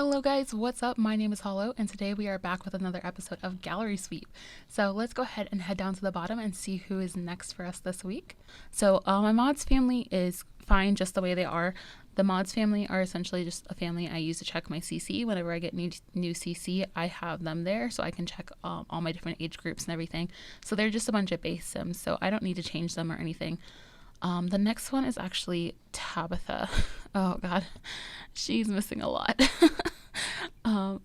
Hello guys, what's up? My name is Hollow and today we are back with another episode of Gallery Sweep. So let's go ahead and head down to the bottom and see who is next for us this week. So my mods family is fine just the way they are. The mods family are essentially just a family I use to check my CC. Whenever I get new CC, I have them there so I can check all my different age groups and everything. So they're just a bunch of base sims, so I don't need to change them or anything. The next one is actually Tabitha. Oh god, she's missing a lot.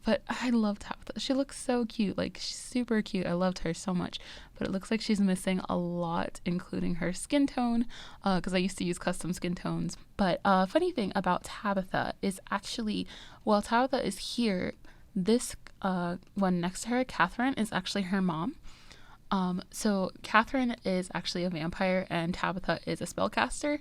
But I love Tabitha. She looks so cute, like she's super cute. I loved her so much, but it looks like she's missing a lot, including her skin tone, because I used to use custom skin tones. But funny thing about Tabitha is actually, while Tabitha is here, this one next to her, Catherine, is actually her mom. So Catherine is actually a vampire and Tabitha is a spellcaster.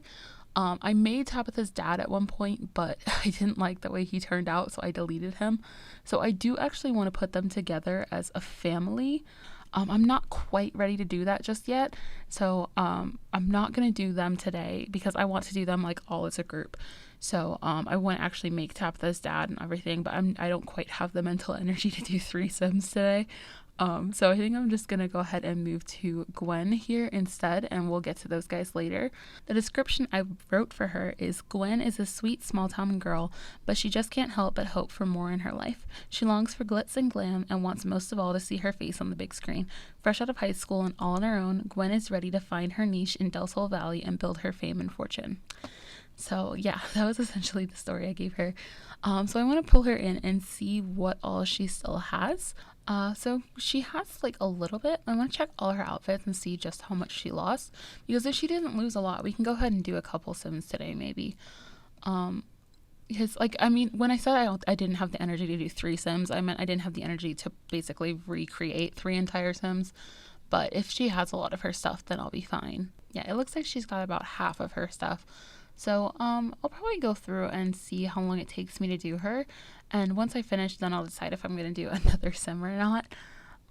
I made Tabitha's dad at one point, but I didn't like the way he turned out, so I deleted him. So I do actually want to put them together as a family. I'm not quite ready to do that just yet, so I'm not going to do them today because I want to do them like all as a group. So I want to actually make Tabitha's dad and everything, but I don't quite have the mental energy to do threesomes today. So I think I'm just going to go ahead and move to Gwen here instead, and we'll get to those guys later. The description I wrote for her is, Gwen is a sweet small town girl, but she just can't help but hope for more in her life. She longs for glitz and glam and wants most of all to see her face on the big screen. Fresh out of high school and all on her own, Gwen is ready to find her niche in Del Sol Valley and build her fame and fortune. So yeah, that was essentially the story I gave her. So I want to pull her in and see what all she still has. So she has like a little bit. I want to check all her outfits and see just how much she lost, because if she didn't lose a lot, we can go ahead and do a couple sims today maybe. Because like, I mean, when I said I didn't have the energy to do 3 sims, I meant I didn't have the energy to basically recreate 3 entire sims. But if she has a lot of her stuff, then I'll be fine. Yeah, it looks like she's got about half of her stuff. So I'll probably go through and see how long it takes me to do her, and once I finish, then I'll decide if I'm going to do another sim or not.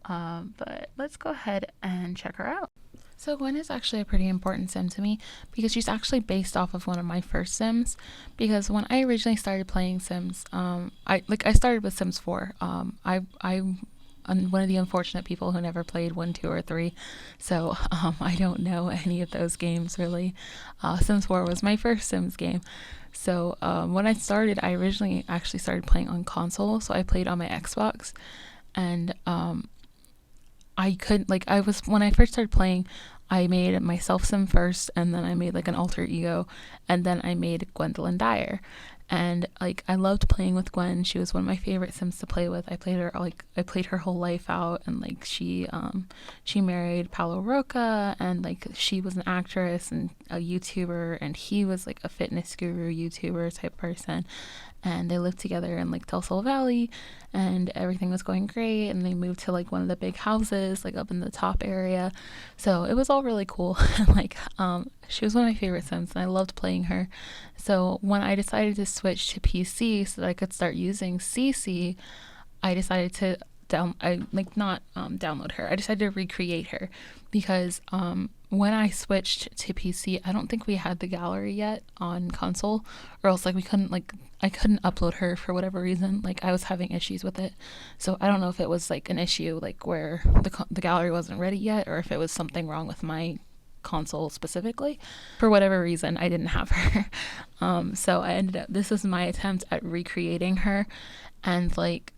But let's go ahead and check her out. So Gwen is actually a pretty important sim to me because she's actually based off of one of my first sims. Because when I originally started playing Sims, I started with Sims 4. I'm one of the unfortunate people who never played 1, 2, or 3, so I don't know any of those games really. Sims 4 was my first Sims game. So when I started, I originally actually started playing on console, so I played on my Xbox, and when I first started playing, I made myself sim first, and then I made like an alter ego, and then I made Gwendolyn Dyer. And like, I loved playing with Gwen. She was one of my favorite sims to play with. I played her whole life out, and like she married Paulo Roca, and like she was an actress and a YouTuber, and he was like a fitness guru YouTuber type person, and they lived together in like Del Sol Valley, and everything was going great, and they moved to like one of the big houses like up in the top area, so it was all really cool. Like she was one of my favorite sims and I loved playing her. So when I decided to switch to PC so that I could start using CC, I decided to download her. I decided to recreate her because when I switched to PC, I don't think we had the gallery yet on console, or else like I couldn't upload her for whatever reason. Like I was having issues with it, so I don't know if it was like an issue like where the gallery wasn't ready yet, or if it was something wrong with my console specifically. For whatever reason, I didn't have her. So this is my attempt at recreating her, and like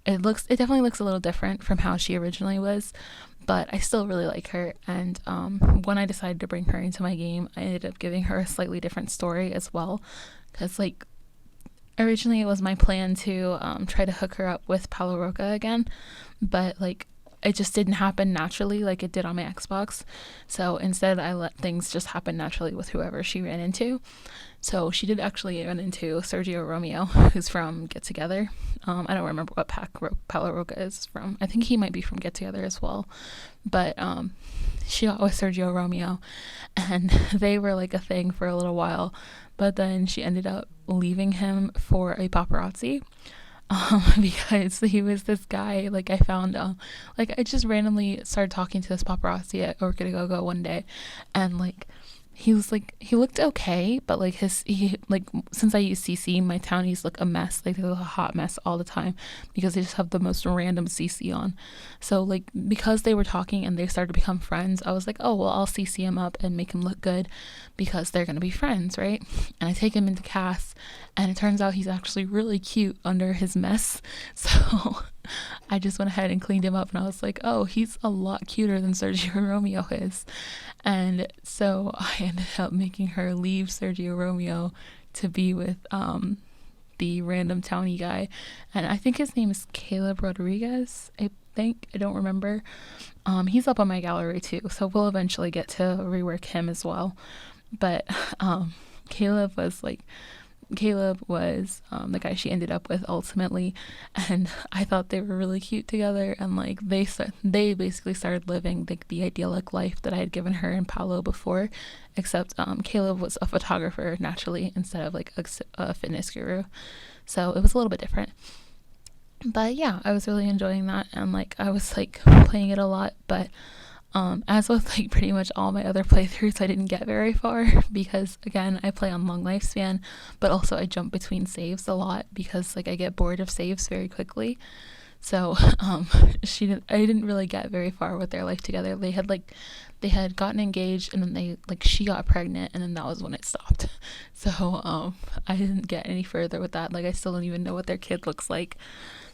it definitely looks a little different from how she originally was, but I still really like her. And when I decided to bring her into my game, I ended up giving her a slightly different story as well, because like originally it was my plan to try to hook her up with Paulo Roca again, but like it just didn't happen naturally like it did on my Xbox. So instead I let things just happen naturally with whoever she ran into. So she did actually run into Sergio Romeo, who's from Get Together. I don't remember what pack Paulo Roca is from. I think he might be from Get Together as well. But she got with Sergio Romeo, and they were like a thing for a little while. But then she ended up leaving him for a paparazzi. Because he was this guy, like I found, like I just randomly started talking to this paparazzi at Orchid Go Go one day, and like he looked okay, but like since I use CC, my townies look a mess. Like they look a hot mess all the time because they just have the most random CC on. So like because they were talking and they started to become friends, I was like, oh well, I'll CC him up and make him look good because they're gonna be friends, right? And I take him into cast, and it turns out he's actually really cute under his mess. So I just went ahead and cleaned him up, and I was like, oh, he's a lot cuter than Sergio Romeo is. And so I ended up making her leave Sergio Romeo to be with the random townie guy. And I think his name is Caleb Rodriguez. I don't remember. He's up on my gallery too, so we'll eventually get to rework him as well. But Caleb was like Caleb was the guy she ended up with ultimately, and I thought they were really cute together. And like they basically started living like the idyllic life that I had given her and Paolo before, except Caleb was a photographer naturally instead of like a fitness guru, so it was a little bit different. But yeah, I was really enjoying that, and like I was like playing it a lot, but as with like pretty much all my other playthroughs, I didn't get very far because again, I play on long lifespan, but also I jump between saves a lot because like I get bored of saves very quickly. So I didn't really get very far with their life together. They had gotten engaged, and then she got pregnant, and then that was when it stopped. So I didn't get any further with that. Like I still don't even know what their kid looks like.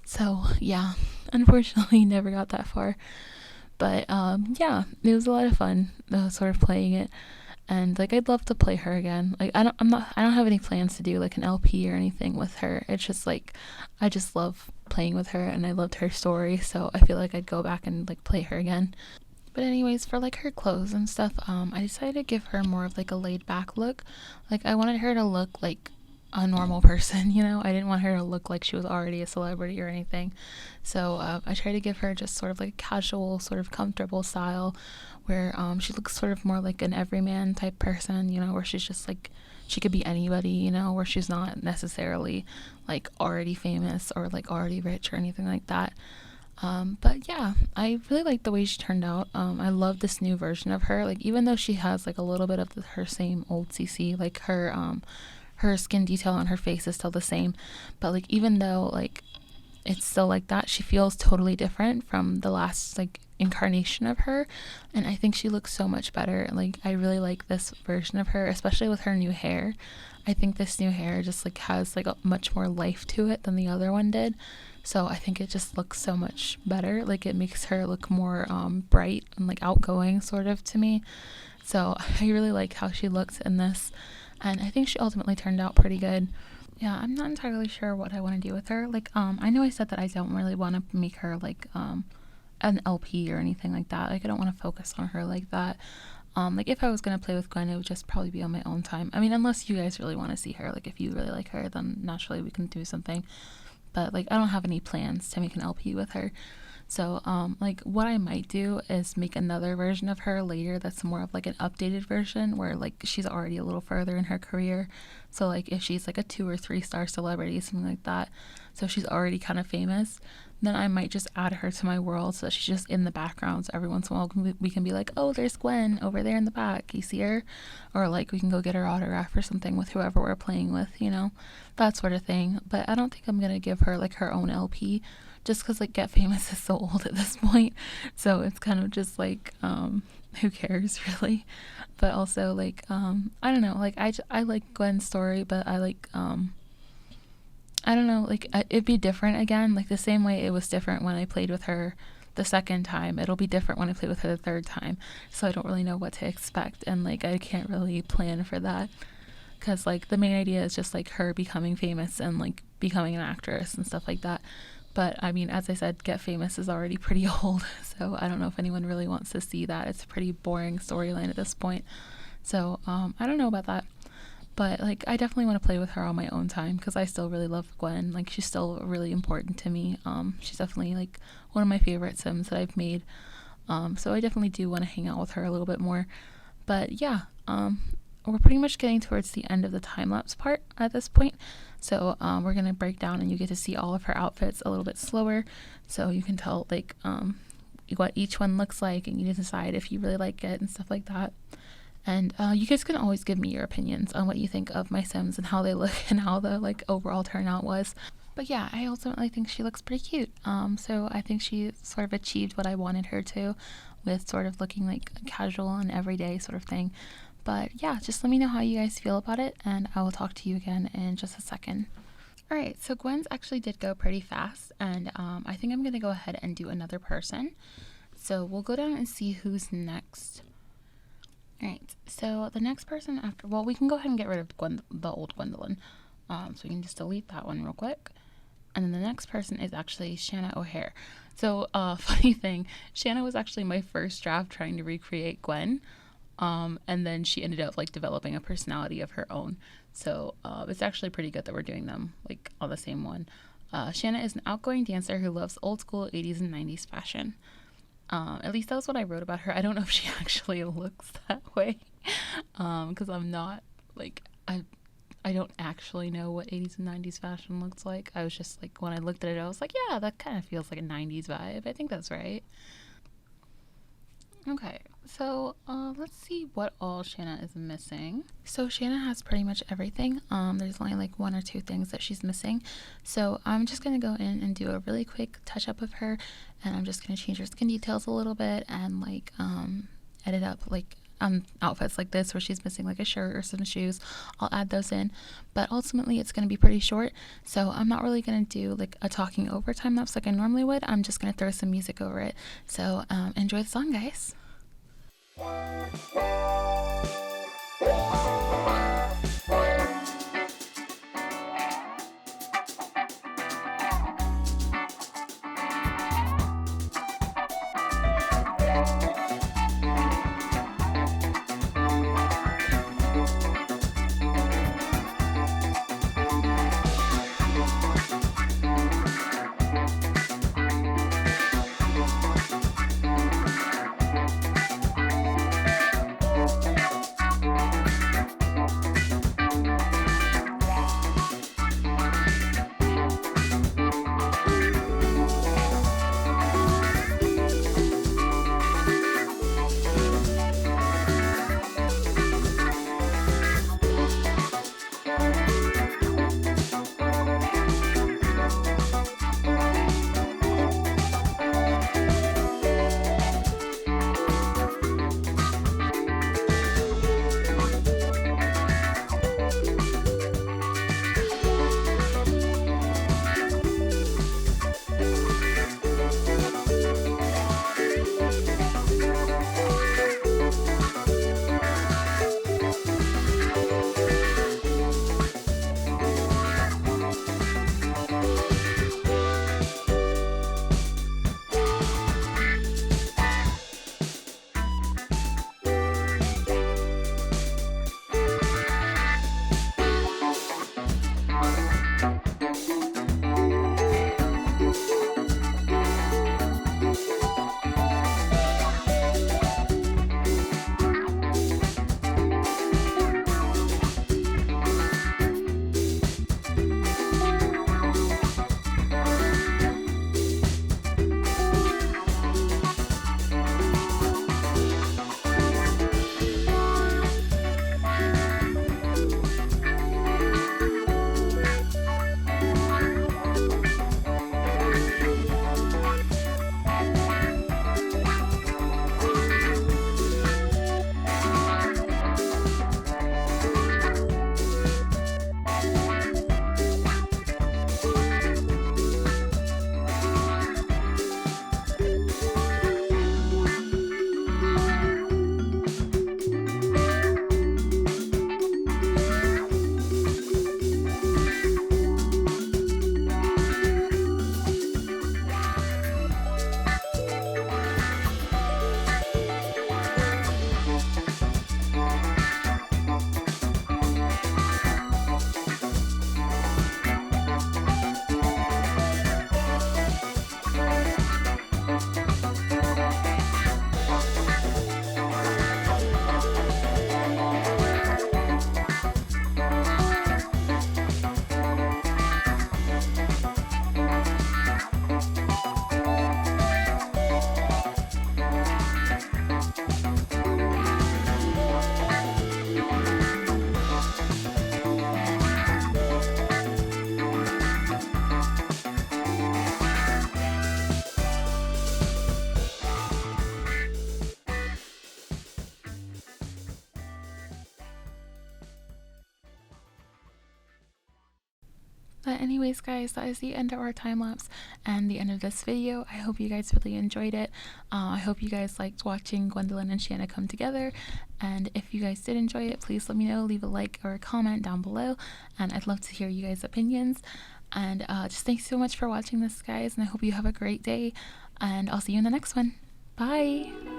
So yeah, unfortunately never got that far. But yeah, it was a lot of fun sort of playing it, and like I'd love to play her again. Like I don't have any plans to do like an LP or anything with her. It's just like I just love playing with her, and I loved her story, so I feel like I'd go back and like play her again. But anyways, for like her clothes and stuff, I decided to give her more of like a laid back look. Like I wanted her to look like a normal person, you know. I didn't want her to look like she was already a celebrity or anything. So I tried to give her just sort of like a casual, sort of comfortable style where she looks sort of more like an everyman type person, you know, where she's just like she could be anybody, you know, where she's not necessarily like already famous or like already rich or anything like that. But yeah, I really like the way she turned out. I love this new version of her. Like even though she has like a little bit of her same old CC, like her skin detail on her face is still the same, but like even though like it's still like that, she feels totally different from the last like incarnation of her, and I think she looks so much better. Like I really like this version of her, especially with her new hair. I think this new hair just like has like a much more life to it than the other one did, so I think it just looks so much better. Like it makes her look more bright and like outgoing sort of to me. So I really like how she looks in this, and I think she ultimately turned out pretty good. Yeah, I'm not entirely sure what I want to do with her. Like I know I said that I don't really want to make her like an LP or anything like that. Like I don't want to focus on her like that. Like if I was gonna play with Gwen, it would just probably be on my own time. I mean, unless you guys really want to see her. Like if you really like her, then naturally we can do something. But like I don't have any plans to make an LP with her. So like what I might do is make another version of her later that's more of like an updated version where like she's already a little further in her career. So like if she's like a 2 or 3 star celebrity, something like that, so she's already kind of famous, then I might just add her to my world so that she's just in the background. So every once in a while we can be like, oh, there's Gwen over there in the back, you see her? Or like we can go get her autograph or something with whoever we're playing with, you know, that sort of thing. But I don't think I'm gonna give her like her own LP, just because like Get Famous is so old at this point, so it's kind of just like who cares really. But also like I don't know, like I like Gwen's story, but I like I don't know, like it'd be different again, like the same way it was different when I played with her the second time, it'll be different when I play with her the third time. So I don't really know what to expect, and like I can't really plan for that, because like the main idea is just like her becoming famous and like becoming an actress and stuff like that. But I mean, as I said, Get Famous is already pretty old, so I don't know if anyone really wants to see that. It's a pretty boring storyline at this point. So I don't know about that. But like I definitely want to play with her on my own time because I still really love Gwen. Like she's still really important to me. She's definitely like one of my favorite Sims that I've made. So I definitely do want to hang out with her a little bit more. But yeah, we're pretty much getting towards the end of the time-lapse part at this point. So we're going to break down and you get to see all of her outfits a little bit slower. So you can tell like what each one looks like, and you decide if you really like it and stuff like that. And you guys can always give me your opinions on what you think of my Sims and how they look and how the like overall turnout was. But yeah, I ultimately think she looks pretty cute. So I think she sort of achieved what I wanted her to, with sort of looking like a casual and everyday sort of thing. But yeah, just let me know how you guys feel about it, and I will talk to you again in just a second. All right, so Gwen's actually did go pretty fast, and I think I'm going to go ahead and do another person. So we'll go down and see who's next. All right, so the next person after, well, we can go ahead and get rid of the old Gwendolyn. So we can just delete that one real quick. And then the next person is actually Shanna O'Hare. So funny thing, Shanna was actually my first draft trying to recreate Gwen. And then she ended up like developing a personality of her own. So it's actually pretty good that we're doing them like on the same one. Shanna is an outgoing dancer who loves old school 80s and 90s fashion. At least that was what I wrote about her. I don't know if she actually looks that way, because I'm not like I don't actually know what 80s and 90s fashion looks like. I was just like, when I looked at it, I was like, yeah, that kind of feels like a 90s vibe. I think that's right. Okay, so let's see what all Shanna is missing. So Shanna has pretty much everything. There's only like one or two things that she's missing. So I'm just going to go in and do a really quick touch up of her, and I'm just going to change her skin details a little bit and like edit up like outfits like this where she's missing like a shirt or some shoes. I'll add those in, but ultimately it's going to be pretty short, so I'm not really going to do like a talking over time lapse like I normally would. I'm just going to throw some music over it. So enjoy the song, guys. But anyways, guys, that is the end of our time lapse and the end of this video. I hope you guys really enjoyed it. I hope you guys liked watching Gwendolyn and Shanna come together. And if you guys did enjoy it, please let me know. Leave a like or a comment down below. And I'd love to hear you guys' opinions. And just thanks so much for watching this, guys. And I hope you have a great day. And I'll see you in the next one. Bye!